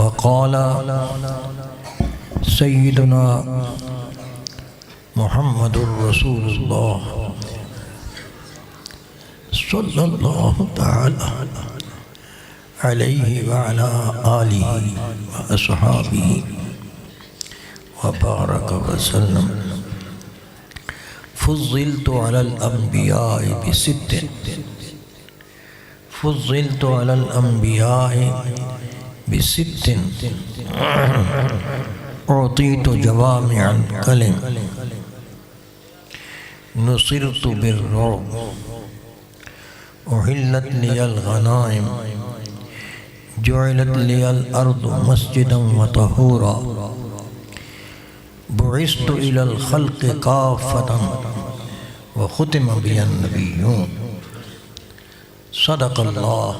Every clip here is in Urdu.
وقال سيدنا محمد رسول الله صلى الله تعالى عليه وعلى آله وأصحابه وبارك وسلم فضلت على الأنبياء بست فضلت على الأنبياء بست أعطيت جوامع الكلم نصرت بالرعب أحلت لي الغنائم جعلت لي الأرض مسجدا وطهورا بعثت إلى الخلق كافة وختم بي النبيون صدق الله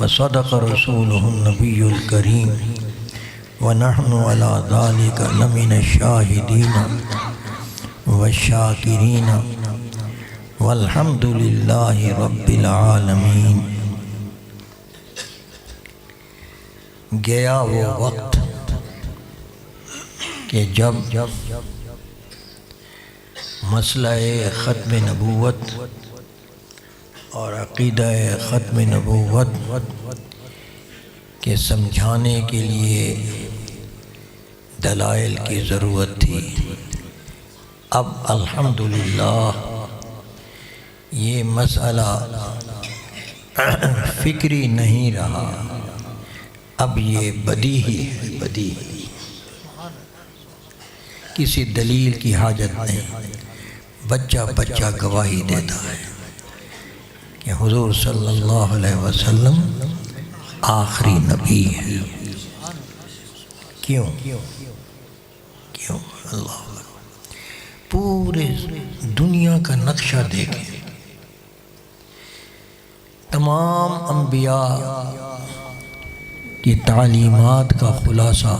وصدق رسوله النبي الكريم ونحن على ذلك لمن الشاهدين والشاكرين والحمد لله رب العالمين۔ گیا وہ وقت کہ جب مسئلہ ختم نبوت اور عقیدہ ختم نبوت کے سمجھانے کے لیے دلائل کی ضرورت تھی۔ اب الحمدللہ یہ مسئلہ فکری نہیں رہا، اب یہ بدیہی ہے، بدیہی، کسی دلیل کی حاجت نہیں۔ بچہ بچہ گواہی دیتا ہے کہ حضور صلی اللہ علیہ وسلم آخری نبی ہے۔ کیوں اللہ پورے دنیا کا نقشہ دیکھیں، تمام انبیاء کی تعلیمات کا خلاصہ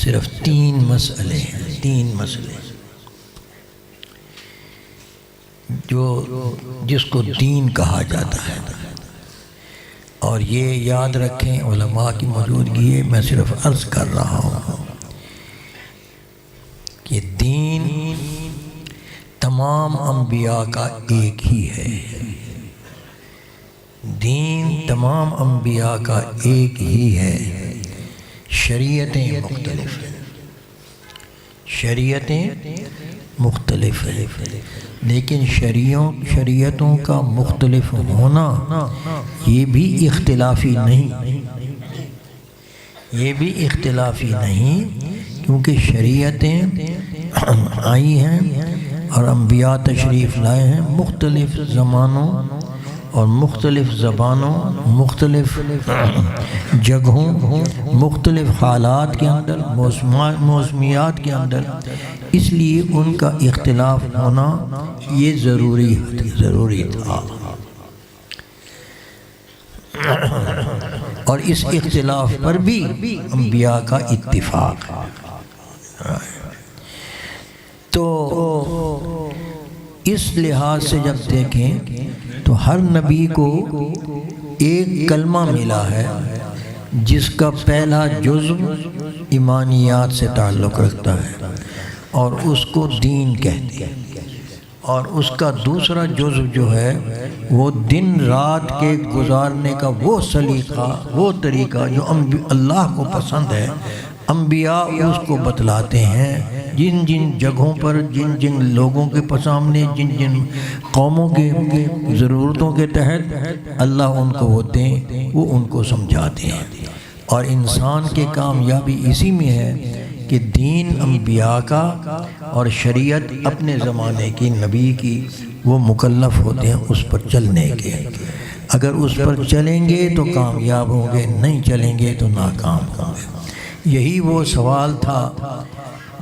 صرف تین مسئلے ہیں، تین مسئلے جس کو دین کہا جاتا ہے۔ اور یہ یاد رکھیں، علماء کی موجودگی ہے، میں صرف عرض کر رہا ہوں کہ دین تمام انبیاء کا ایک ہی ہے، دین تمام انبیاء کا ایک ہی ہے۔ شریعتیں مختلف ہیں، شریعتیں مختلف ہیں، لیکن شریعتوں کا مختلف ہونا یہ بھی اختلافی نہیں، یہ بھی اختلافی نہیں، کیونکہ شریعتیں آئی ہیں اور انبیاء تشریف لائے ہیں مختلف زمانوں اور مختلف زبانوں، مختلف جگہوں، مختلف حالات کے اندر، موسمیات کے اندر، اس لیے ان کا اختلاف ہونا یہ ضروری تھا۔ اور اس اختلاف پر بھی انبیاء کا اتفاق ہے۔ تو اس لحاظ سے جب دیکھیں تو ہر نبی کو ایک کلمہ ملا ہے جس کا پہلا جزو ایمانیات سے تعلق رکھتا ہے اور اس کو دین کہتے ہیں، اور اس کا دوسرا جزو جو ہے وہ دن رات کے گزارنے کا وہ سلیقہ، وہ طریقہ جو اللہ کو پسند ہے، انبیاء اس کو بتلاتے ہیں۔ جن جن جگہوں پر، جن جن لوگوں کے سامنے، جن جن قوموں کے ضرورتوں کے تحت اللہ ان کو وہ دیں، وہ ان کو سمجھاتے ہیں۔ اور انسان کی کامیابی اسی میں ہے کہ دین انبیاء کا اور شریعت اپنے زمانے کی نبی کی، وہ مکلف ہوتے ہیں اس پر چلنے کے۔ اگر اس پر چلیں گے تو کامیاب ہوں گے، نہیں چلیں گے تو ناکام ہوں گے۔ یہی وہ سوال تھا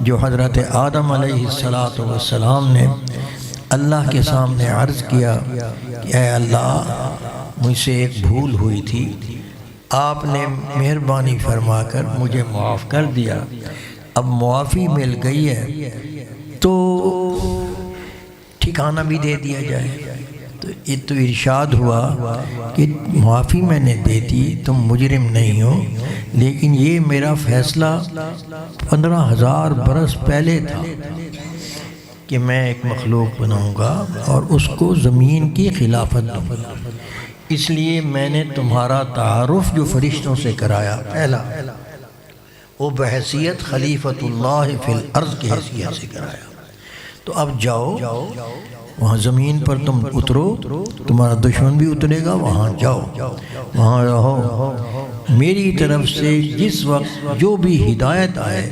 جو حضرت آدم علیہ السلام نے اللہ کے سامنے عرض کیا کہ اے اللہ، مجھ سے ایک بھول ہوئی تھی، آپ نے مہربانی فرما کر مجھے معاف کر دیا، اب معافی مل گئی ہے تو ٹھکانہ بھی دے دیا جائے۔ تو ارشاد ہوا کہ معافی میں نے دے دی، تم مجرم نہیں ہو، لیکن یہ میرا فیصلہ 15,000 برس پہلے تھا کہ میں ایک مخلوق بناؤں گا اور اس کو زمین کی خلافت دوں گا، اس لیے میں نے تمہارا تعارف جو فرشتوں سے کرایا پہلا، وہ بحیثیت خلیفۃ اللہ فی الارض کی حیثیت سے کرایا۔ تو اب جاؤ وہاں زمین پر تم اترو، تمہارا دشمن بھی اترے گا، وہاں جاؤ، وہاں رہو، میری طرف سے جس وقت جو بھی ہدایت آئے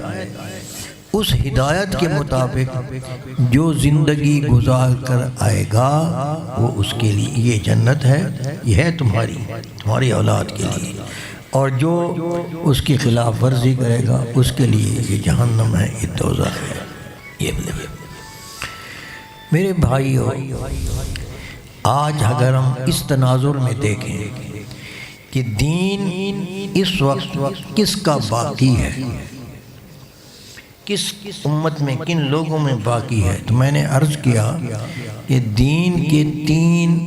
اس ہدایت کے مطابق جو زندگی گزار کر آئے گا وہ اس کے لیے یہ جنت ہے، یہ ہے تمہاری اولاد کے لیے، اور جو اس کی خلاف ورزی کرے گا اس کے لیے یہ جہنم ہے، یہ دوزخ ہے۔ یہ میرے بھائیو، آج اگر ہم اس تناظر میں دیکھیں کہ دین اس وقت کس کا باقی ہے، کس امت میں کن لوگوں میں باقی ہے، تو میں نے عرض کیا کہ دین کے 3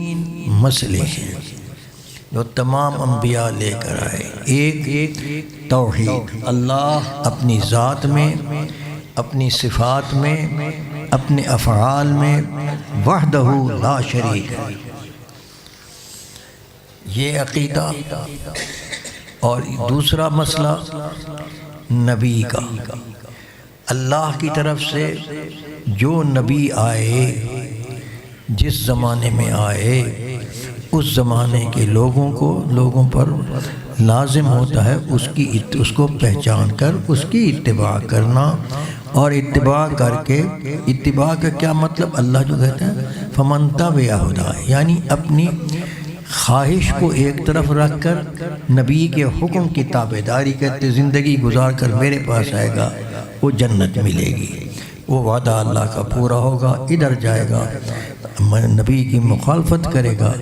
مسئلے ہیں جو تمام انبیاء لے کر آئے۔ ایک توحید، اللہ اپنی ذات میں، اپنی صفات میں، اپنے افعال میں وحدہ لا شریک ہے، یہ عقیدہ۔ اور دوسرا مسئلہ نبی کا، اللہ کی طرف سے جو نبی آئے، جس زمانے میں آئے، اس زمانے کے لوگوں پر لازم ہوتا ہے اس کو پہچان کر اس کی اتباع کرنا، اور اتباع کر کے، اتباع کا کیا مطلب، اللہ جو کہتے ہیں فمن تبع ہدایہ، یعنی اپنی خواہش کو ایک طرف رکھ کر نبی کے حکم کی تابعداری کرتے زندگی گزار کر میرے پاس آئے گا، وہ جنت ملے گی، وہ وعدہ اللہ کا پورا ہوگا، ادھر جائے گا، نبی کی مخالفت کرے گا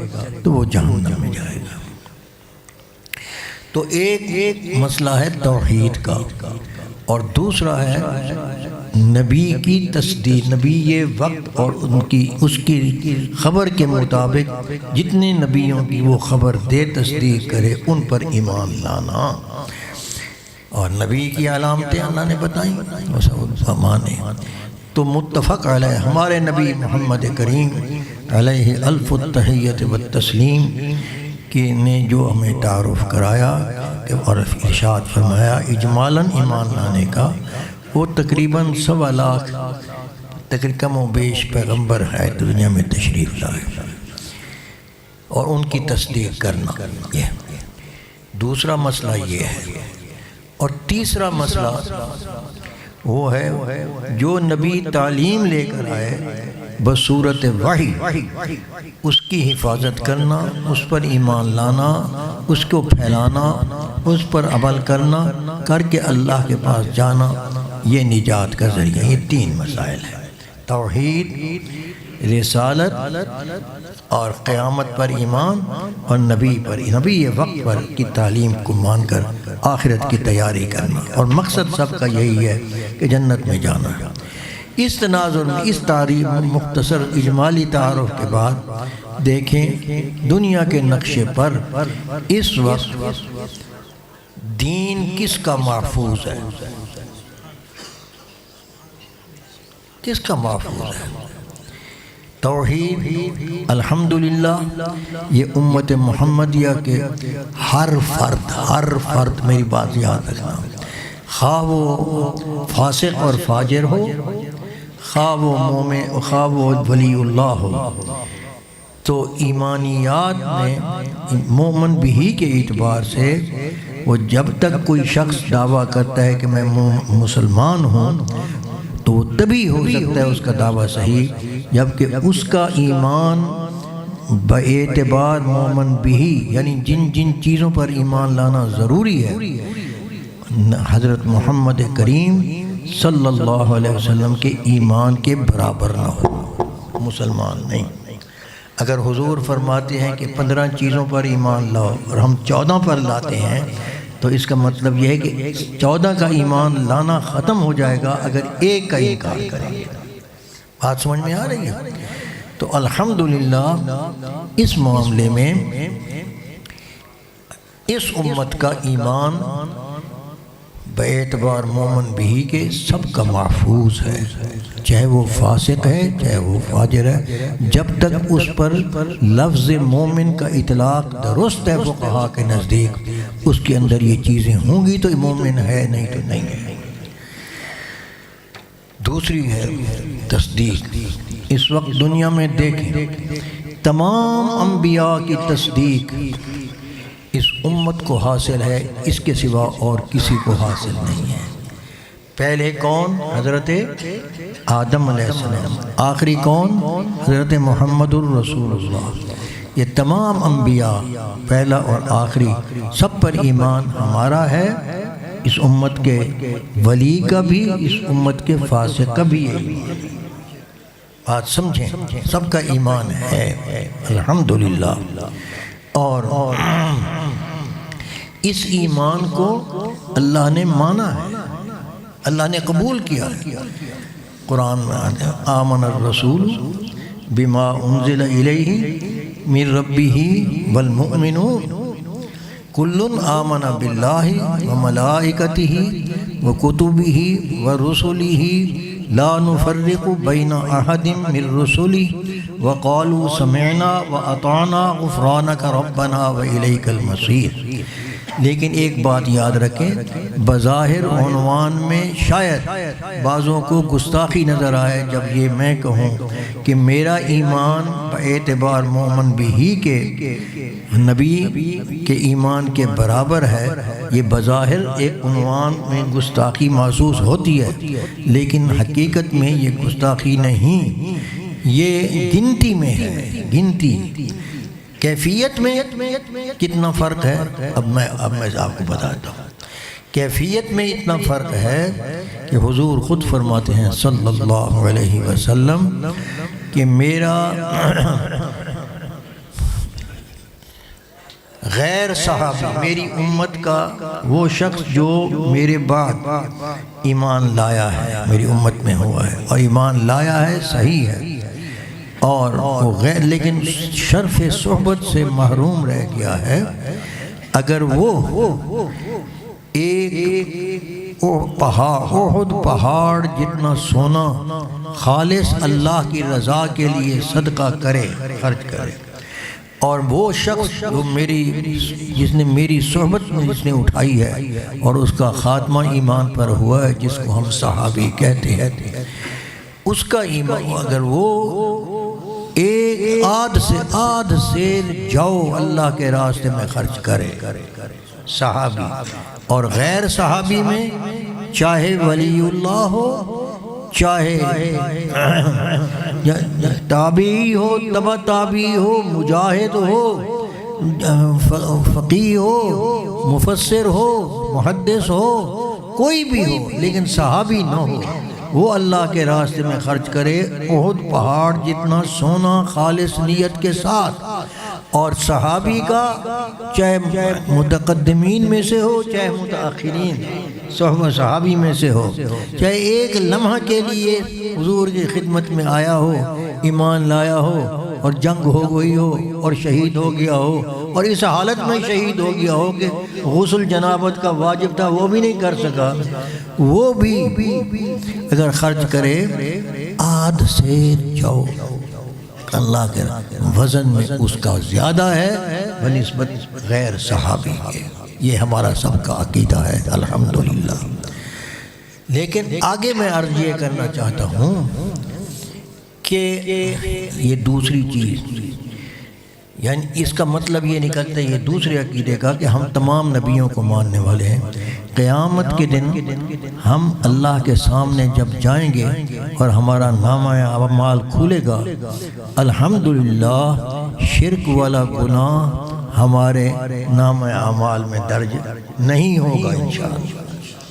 تو وہ جہنم میں جائے گا۔ تو ایک مسئلہ ہے توحید کا، اور دوسرا ہے نبی کی تصدیق، نبی یہ وقت اور اس کی خبر کے مطابق جتنے نبیوں کی وہ خبر دے، تصدیق کرے، ان پر ایمان لانا، اور نبی کی علامتیں اللہ نے بتائیں وہ مانے۔ تو متفق علیہ ہمارے نبی محمد کریم علیہ الف التحیت والتسلیم کی نے جو ہمیں تعارف کرایا اور ارشاد فرمایا اجمالاً ایمان لانے کا، وہ تقریباً 1.25 لاکھ تقریباً کم و بیش پیغمبر ہے دنیا میں تشریف لائے، اور ان کی تصدیق کرنا، یہ دوسرا مسئلہ یہ ہے۔ اور تیسرا مسئلہ وہ ہے جو نبی تعلیم لے کر آئے بصورت وحی، اس کی حفاظت کرنا، اس پر ایمان لانا، اس کو پھیلانا، اس پر عمل کرنا، کر کے اللہ کے پاس جانا، یہ نجات کا ذریعہ۔ یہ 3 مسائل ہیں، توحید، رسالت اور قیامت پر ایمان، اور نبی وقت پر کی تعلیم کو مان کر آخرت کی تیاری کرنا، اور مقصد سب کا یہی ہے کہ جنت میں جانا ہے۔ اس تناظر میں اس تعریف مختصر اجمالی تعارف کے بعد دیکھیں دنیا کے نقشے پر اس وقت دین کس کا محفوظ ہے، کس کا محفوظ ہے؟ توحید الحمدللہ یہ امت محمدیہ کے ہر فرد میری بات یاد رکھنا، خواہ وہ فاسق اور فاجر ہو، خواہ وہ مومن، خواہ وہ ولی اللہ ہو، تو ایمانیات میں مومن بھی کے اعتبار سے وہ جب تک کوئی شخص دعویٰ کرتا ہے کہ میں مسلمان ہوں تو وہ تبھی ہو سکتا ہے اس کا دعویٰ صحیح جبکہ اس کا ایمان باعتبار مومن بھی، یعنی جن چیزوں پر ایمان لانا ضروری ہے حضرت محمد کریم صلی اللہ علیہ وسلم کے ایمان کے برابر نہ ہو، مسلمان نہیں۔ اگر حضور فرماتے ہیں کہ 15 چیزوں پر ایمان لاؤ اور ہم 14 پر لاتے ہیں تو اس کا مطلب یہ ہے کہ 14 کا ایمان لانا ختم ہو جائے گا اگر ایک کا انکار کریں گے۔ بات سمجھ میں آ رہی ہے؟ تو الحمدللہ اس معاملے میں اس امت کا ایمان باعتبار مومن بھی کے سب کا محفوظ ہے، چاہے وہ فاسق ہے چاہے وہ فاجر ہے، جب تک اس پر لفظ مومن کا اطلاق درست ہے فقہا کے نزدیک، اس کے اندر یہ چیزیں ہوں گی تو مومن ہے، نہیں تو نہیں ہے۔ دوسری ہے تصدیق۔ اس وقت دنیا میں دیکھیں تمام انبیاء کی تصدیق اس امت کو حاصل ہے، اس کے سوا اور کسی کو حاصل نہیں ہے۔ پہلے کون؟ حضرت آدم علیہ السلام۔ آخری کون؟ حضرت محمد الرسول اللہ۔ یہ تمام انبیاء پہلا اور آخری سب پر ایمان ہمارا ہے، اس امت کے ولی کا بھی، اس امت کے فاسق کا بھی یہی بات سمجھیں، سب کا ایمان ہے الحمدللہ۔ اور اس ایمان کو اللہ نے مانا ہے، اللہ نے قبول کیا ہے۔ قرآن میں آمن الرسول بما انزل الیہ من ربہ والمؤمنون کل آمن باللہ وملائکتہ وکتبہ ورسلہ لا نفرق بین احد من رسلہ وقالوا سمعنا واطعنا غفرانک ربنا والیک المصیر۔ لیکن ایک بات یاد رکھیں، بظاہر عنوان میں شاید بعضوں کو گستاخی نظر آئے جب یہ میں کہوں کہ میرا ایمان باعتبار مومن بھی کے نبی کے ایمان کے برابر ہے، یہ بظاہر ایک عنوان میں گستاخی محسوس ہوتی ہے، لیکن حقیقت میں یہ گستاخی نہیں، یہ گنتی میں ہے، گنتی۔ کیفیت میں کتنا فرق ہے اب میں آپ کو بتاتا ہوں۔ کیفیت میں اتنا فرق ہے کہ حضور خود فرماتے ہیں صلی اللہ علیہ وسلم کہ میرا غیر صحابی، میری امت کا وہ شخص جو میرے بعد ایمان لایا ہے، میری امت میں ہوا ہے اور ایمان لایا ہے، صحیح ہے، اور وہ غیر لیکن شرف صحبت سے محروم رہ گیا ہے، اگر وہ ایک احد پہاڑ جتنا سونا خالص اللہ کی رضا کے لیے صدقہ کرے، خرچ کرے، اور وہ شخص جو جس نے میری صحبت میں جس نے اٹھائی ہے اور اس کا خاتمہ ایمان پر ہوا ہے، جس کو ہم صحابی کہتے ہیں، اس کا ایمان اگر وہ ایک آدھ سیر جاؤ اللہ کے راستے میں خرچ کرے، صحابی، اور غیر صحابی میں چاہے ولی اللہ ہو، چاہے تابعی ہو، تبع تابعی ہو، مجاہد ہو، فقیہ ہو، مفسر ہو، محدث ہو، کوئی بھی ہو، لیکن صحابی نہ ہو، وہ اللہ کے راستے میں خرچ کرے احد پہاڑ جتنا سونا خالص نیت کے ساتھ۔ اور صحابی کا چاہے متقدمین میں سے ہو چاہے متاخرین صحابی میں سے ہو، چاہے ایک لمحہ کے لیے حضور کی خدمت میں آیا ہو، ایمان لایا ہو اور جنگ ہو گئی ہو اور شہید ہو گیا ہو، اور اس حالت میں شہید ہو گیا ہو کہ غسل جنابت کا واجب تھا وہ بھی نہیں کر سکا، وہ بھی اگر خرچ کرے آدھ سیر جاؤ، اللہ کے وزن میں اس کا زیادہ ہے بنسبت غیر صحابی کے۔ یہ ہمارا سب کا عقیدہ ہے الحمدللہ۔ لیکن آگے میں عرض یہ کرنا چاہتا ہوں کہ یہ دوسری چیز، یعنی اس کا مطلب یہ نکلتا ہے یہ دوسرے عقیدے کا کہ ہم تمام نبیوں کو ماننے والے ہیں۔ قیامت کے دن ہم اللہ کے سامنے جب جائیں گے اور ہمارا نامہ اعمال کھولے گا، الحمدللہ شرک والا گناہ ہمارے نامہ اعمال میں درج نہیں ہوگا انشاءاللہ۔